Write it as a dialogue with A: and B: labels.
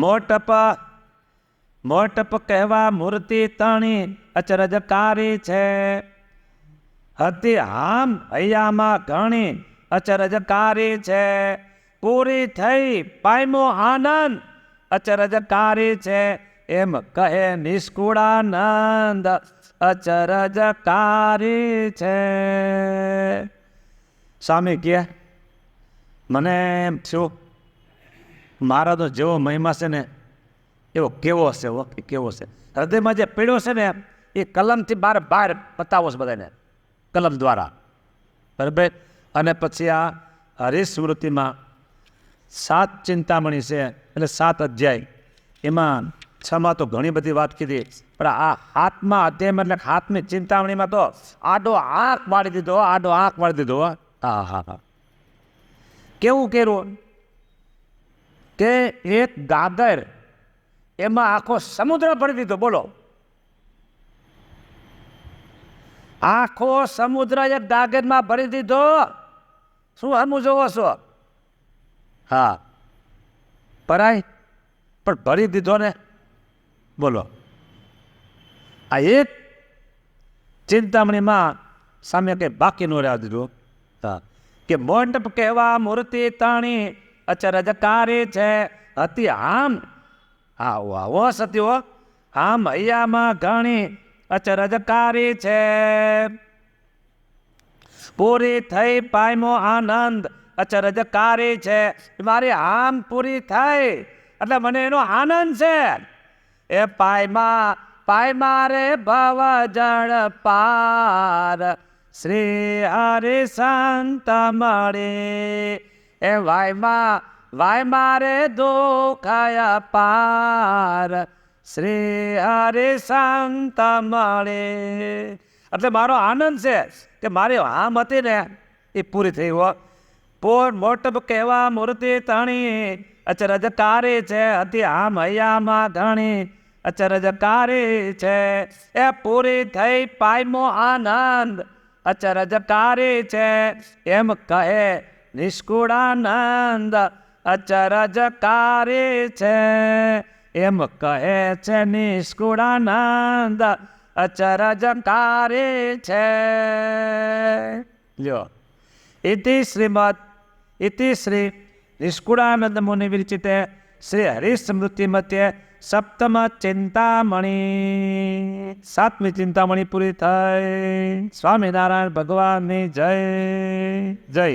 A: મોટપ મોટપ કહેવા મૂર્તિ તણી અચરજકારી છે. હતી હામ હૈયામાં ઘણી અચરજકારી છે. પૂરી થઈ પાયમો આનંદ અચરજકારી છે. એમ કહે નિષ્કુળાનંદ અચરજકારી છે. સ્વામી કહે મને એમ છું મારા તો જેવો મહિમા છે ને એવો કેવો છે, કેવો છે. હૃદયમાં જે પીડ્યો છે ને એ કલમથી બહાર બતાવો છે બધાને, કલમ દ્વારા, બરાબર. અને પછી આ હરિસ્મૃતિમાં 7 ચિંતામણી છે, એટલે 7 અધ્યાય. એમાં 6માં તો ઘણી બધી વાત કીધી, પણ આ 7મા અધ્યાયમાં એટલે 7મી ચિંતામણીમાં તો આડો આંખ વાળી દીધો. હા હા હા. કેવું કર્યું કે એક ગાગર એમાં આખો સમુદ્ર ભરી દીધો. બોલો, આખો સમુદ્ર એક ગાગરમાં ભરી દીધો. શું હમું જોવો છો? હા, પરાય પણ ભરી દીધો ને. બોલો, આ એક ચિંતામણીમાં સામે કંઈ બાકી ન રહેવા દીધું. હા, કે મોટપ કહેવા મૂર્તિ તાણી અચરજકારી છે. હતી આમ, આવો સત્યો આમ હૈયામાં ઘણી અચરજકારી છે. પૂરી થઈ પાયમો આનંદ અચરજકારી છે. મારી આમ પૂરી થઈ એટલે મને એનો આનંદ છે. એ પાયમા રે ભવ જળ પાર શ્રી હરિ સંત મળે. એ વાયમાં રે દુઃખય પાર શ્રી હરિ સંત મળે. એટલે મારો આનંદ છે કે મારી આમ હતી ને એ પૂરી થઈ હો. મોટપ કહેવા મૂર્તિ તણી અચરજકારી છે. હતી આમ હૈયામાં ઘણી અચરજકારી છે. એ પૂરી થઈ પાયમો આનંદ અચરજકારી છે. એમ કહે નિષ્કુળાનંદ અચરજકારી છે. એમ કહે છે નિષ્કુળાનંદ અચરજકારી છે. લ્યો, ઇતિ શ્રી નિષ્કુળાનંદ મુનિ વિરચિતે શ્રી હરિસ્મૃતિ મધ્યે સપ્તમ ચિંતામણી 7મી ચિંતામણી પૂરી થઈ. સ્વામિનારાયણ ભગવાનની જય જય.